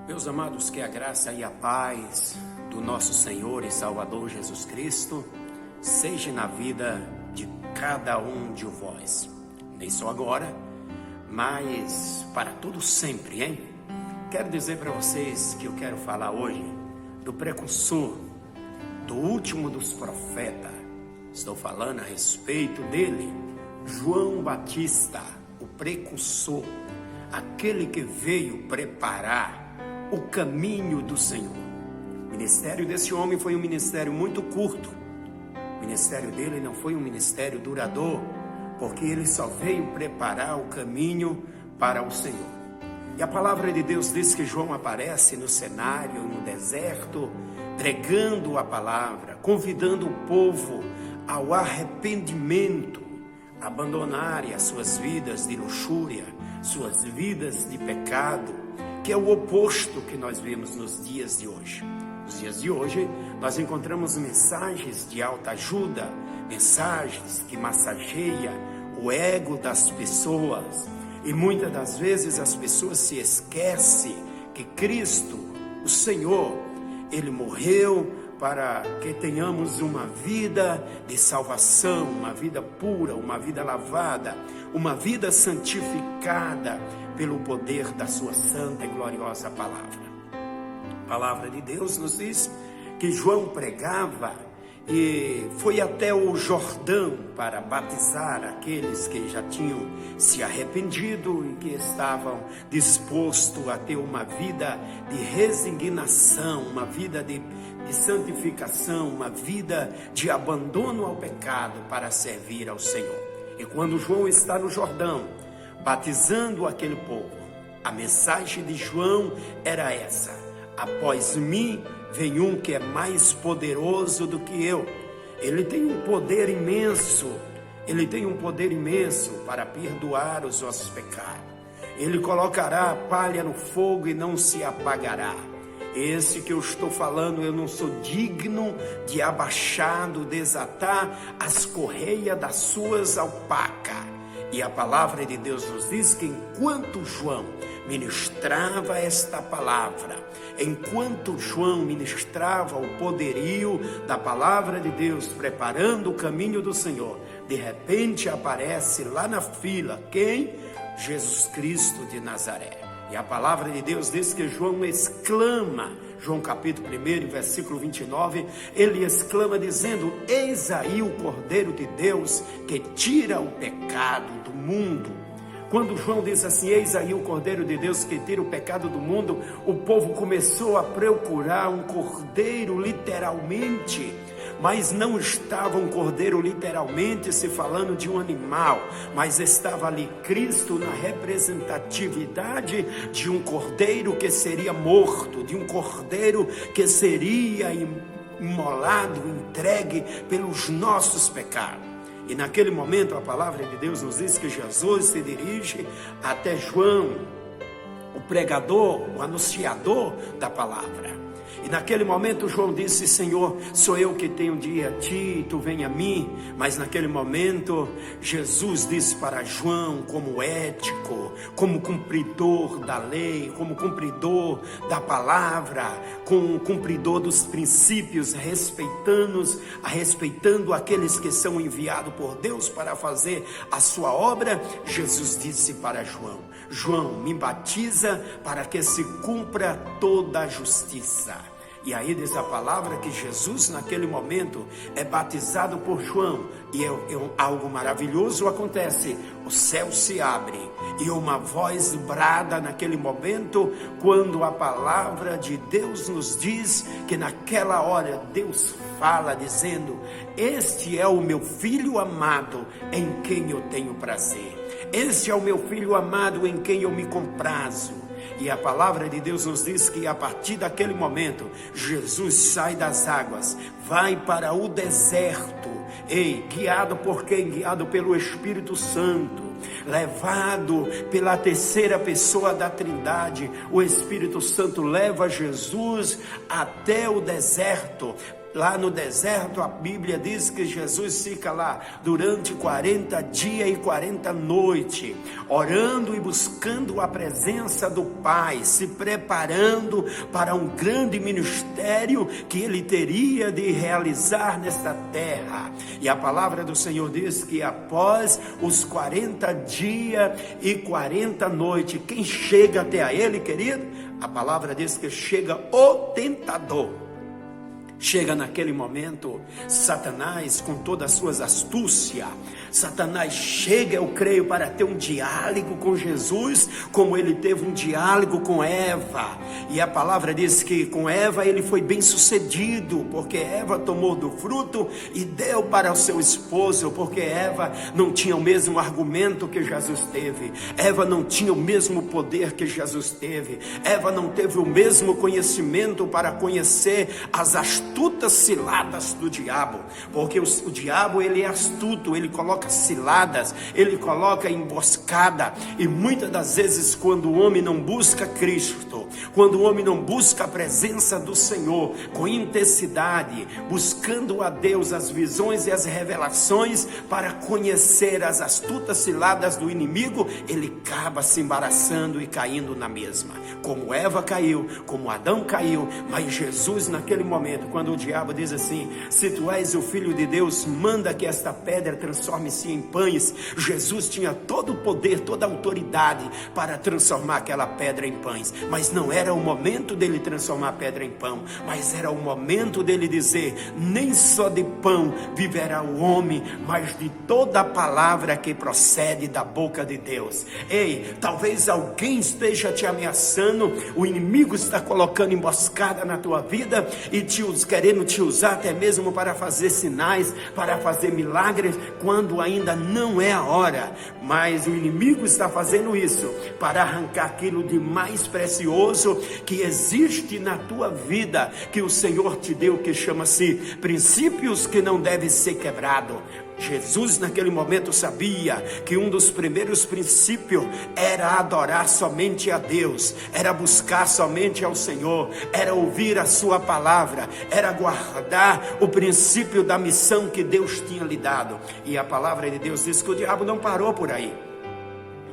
Meus amados, que a graça e a paz do nosso Senhor e Salvador Jesus Cristo seja na vida de cada um de vós, nem só agora, mas para todo sempre, hein? Quero dizer para vocês que eu quero falar hoje do precursor, do último dos profetas. Estou falando a respeito dele, João Batista, o precursor, aquele que veio preparar o caminho do Senhor. O ministério desse homem foi um ministério muito curto. O ministério dele não foi um ministério duradouro, porque ele só veio preparar o caminho para o Senhor. E a palavra de Deus diz que João aparece no cenário, no deserto, pregando a palavra, convidando o povo ao arrependimento, abandonarem as suas vidas de luxúria, suas vidas de pecado, que é o oposto que nós vemos nos dias de hoje. Nos dias de hoje, nós encontramos mensagens de alta ajuda, mensagens que massageiam o ego das pessoas, e muitas das vezes as pessoas se esquecem que Cristo, o Senhor, Ele morreu para que tenhamos uma vida de salvação, uma vida pura, uma vida lavada, uma vida santificada pelo poder da sua santa e gloriosa palavra. A palavra de Deus nos diz que João pregava e foi até o Jordão para batizar aqueles que já tinham se arrependido e que estavam dispostos a ter uma vida de resignação, uma vida de santificação, uma vida de abandono ao pecado para servir ao Senhor. E quando João está no Jordão, batizando aquele povo, a mensagem de João era essa: após mim vem um que é mais poderoso do que eu. Ele tem um poder imenso, ele tem um poder imenso para perdoar os nossos pecados. Ele colocará a palha no fogo e não se apagará. Esse que eu estou falando, eu não sou digno de abaixado, desatar as correias das suas alpacas. E a palavra de Deus nos diz que enquanto João ministrava esta palavra, enquanto João ministrava o poderio da palavra de Deus, preparando o caminho do Senhor, de repente aparece lá na fila, quem? Jesus Cristo de Nazaré. E a palavra de Deus diz que João exclama, João capítulo 1, versículo 29, ele exclama dizendo: eis aí o Cordeiro de Deus que tira o pecado do mundo. Quando João diz assim, eis aí o Cordeiro de Deus que tira o pecado do mundo, o povo começou a procurar um cordeiro literalmente, mas não estava um cordeiro literalmente se falando de um animal, mas estava ali Cristo na representatividade de um cordeiro que seria morto, de um cordeiro que seria imolado, entregue pelos nossos pecados. E naquele momento a palavra de Deus nos diz que Jesus se dirige até João, o pregador, o anunciador da palavra. E naquele momento João disse: Senhor, sou eu que tenho de ir a ti, tu vem a mim. Mas naquele momento Jesus disse para João, como ético, como cumpridor da lei, como cumpridor da palavra, como cumpridor dos princípios, respeitando aqueles que são enviados por Deus para fazer a sua obra. Jesus disse para João: João, me batiza para que se cumpra toda a justiça. E aí diz a palavra que Jesus naquele momento é batizado por João, e algo maravilhoso acontece, o céu se abre e uma voz brada naquele momento, quando a palavra de Deus nos diz que naquela hora Deus fala dizendo: este é o meu filho amado em quem eu tenho prazer, este é o meu filho amado em quem eu me comprazo. E a palavra de Deus nos diz que a partir daquele momento, Jesus sai das águas, vai para o deserto, guiado por quem? Guiado pelo Espírito Santo, levado pela terceira pessoa da Trindade. O Espírito Santo leva Jesus até o deserto, lá no deserto, a Bíblia diz que Jesus fica lá durante 40 dias e 40 noites, orando e buscando a presença do Pai, se preparando para um grande ministério que ele teria de realizar nesta terra. E a palavra do Senhor diz que após os 40 dias e 40 noites, quem chega até a ele, querido? A palavra diz que chega o tentador. Chega naquele momento, Satanás com todas as suas astúcias, Satanás chega, eu creio, para ter um diálogo com Jesus, como ele teve um diálogo com Eva, e a palavra diz que com Eva ele foi bem sucedido, porque Eva tomou do fruto e deu para o seu esposo, porque Eva não tinha o mesmo argumento que Jesus teve, Eva não tinha o mesmo poder que Jesus teve, Eva não teve o mesmo conhecimento para conhecer as astutas ciladas do diabo, porque o diabo ele é astuto, ele coloca ciladas, ele coloca emboscada, e muitas das vezes quando o homem não busca Cristo, quando o homem não busca a presença do Senhor com intensidade, buscando a Deus as visões e as revelações para conhecer as astutas ciladas do inimigo, ele acaba se embaraçando e caindo na mesma, como Eva caiu, como Adão caiu. Mas Jesus naquele momento, quando o diabo diz assim, se tu és o Filho de Deus, manda que esta pedra transforme-se em pães, Jesus tinha todo o poder, toda a autoridade para transformar aquela pedra em pães, mas não era o momento dele transformar a pedra em pão, mas era o momento dele dizer, nem só de pão viverá o homem, mas de toda a palavra que procede da boca de Deus. Ei, talvez alguém esteja te ameaçando, o inimigo está colocando emboscada na tua vida e querendo te usar até mesmo para fazer sinais, para fazer milagres, quando ainda não é a hora, mas o inimigo está fazendo isso para arrancar aquilo de mais precioso que existe na tua vida, que o Senhor te deu, que chama-se princípios que não devem ser quebrados. Jesus naquele momento sabia que um dos primeiros princípios era adorar somente a Deus, era buscar somente ao Senhor, era ouvir a sua palavra, era guardar o princípio da missão que Deus tinha lhe dado. E a palavra de Deus diz que o diabo não parou por aí,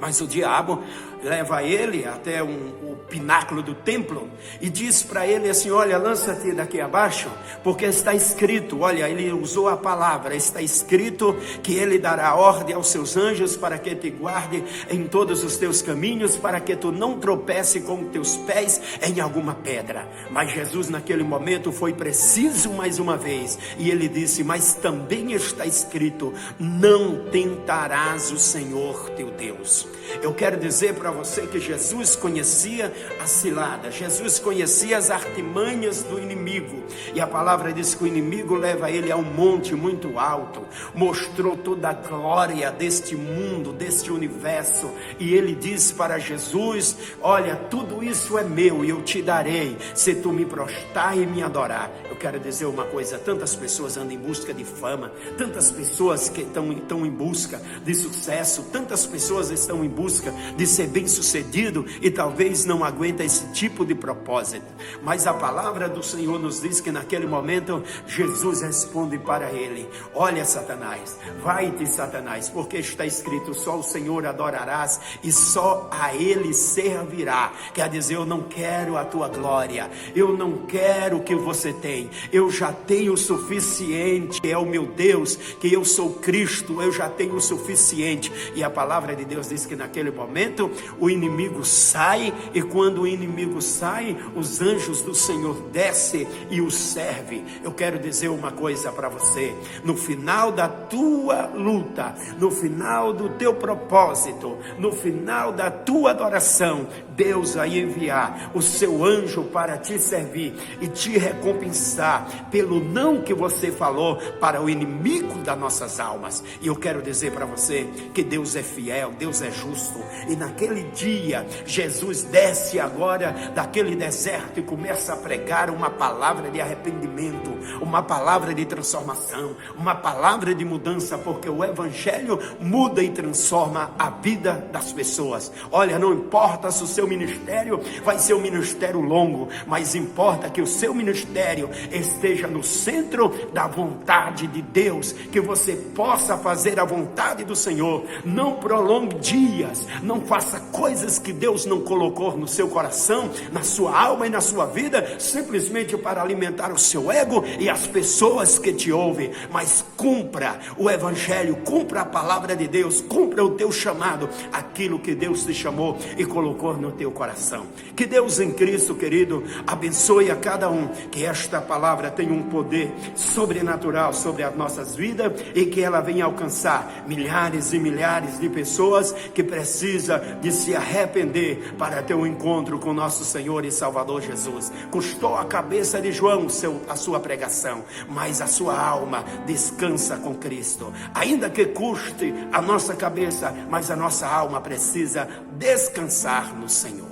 mas o diabo leva ele até o pináculo do templo e diz para ele assim, olha, lança-te daqui abaixo, porque está escrito, olha, ele usou a palavra, está escrito que ele dará ordem aos seus anjos para que te guarde em todos os teus caminhos, para que tu não tropece com os teus pés em alguma pedra. Mas Jesus naquele momento foi preciso mais uma vez, e ele disse, mas também está escrito, não tentarás o Senhor teu Deus. Eu quero dizer para você que Jesus conhecia a cilada, Jesus conhecia as artimanhas do inimigo, e a palavra diz que o inimigo leva ele a um monte muito alto, mostrou toda a glória deste mundo, deste universo, e ele disse para Jesus, olha, tudo isso é meu e eu te darei, se tu me prostrar e me adorar. Eu quero dizer uma coisa, tantas pessoas andam em busca de fama, tantas pessoas que estão em busca de sucesso, tantas pessoas estão em busca de ser bem sucedido e talvez não aguenta esse tipo de propósito, mas a palavra do Senhor nos diz que naquele momento Jesus responde para ele, olha Satanás, vai-te Satanás, porque está escrito, só o Senhor adorarás e só a ele servirá. Quer dizer, eu não quero a tua glória, eu não quero o que você tem, eu já tenho o suficiente, é o meu Deus, que eu sou Cristo, eu já tenho o suficiente. E a palavra de Deus diz que naquele momento o inimigo sai, e quando o inimigo sai, os anjos do Senhor descem e o servem. Eu quero dizer uma coisa para você, no final da tua luta, no final do teu propósito, no final da tua adoração, Deus vai enviar o seu anjo para te servir e te recompensar pelo não que você falou para o inimigo das nossas almas. E eu quero dizer para você que Deus é fiel, Deus é justo, e naquele naquele dia, Jesus desce agora daquele deserto e começa a pregar uma palavra de arrependimento, uma palavra de transformação, uma palavra de mudança, porque o Evangelho muda e transforma a vida das pessoas. Olha, não importa se o seu ministério vai ser um ministério longo, mas importa que o seu ministério esteja no centro da vontade de Deus, que você possa fazer a vontade do Senhor. Não prolongue dias, não faça coisas que Deus não colocou no seu coração, na sua alma e na sua vida, simplesmente para alimentar o seu ego e as pessoas que te ouvem. Mas cumpra o Evangelho, cumpra a palavra de Deus, cumpra o teu chamado, aquilo que Deus te chamou e colocou no teu coração. Que Deus em Cristo, querido, abençoe a cada um, que esta palavra tenha um poder sobrenatural sobre as nossas vidas e que ela venha alcançar milhares e milhares de pessoas que precisam de se arrepender para ter um encontro com nosso Senhor e Salvador Jesus. Custou a cabeça de João a sua pregação, mas a sua alma descansa com Cristo. Ainda que custe a nossa cabeça, mas a nossa alma precisa descansar no Senhor.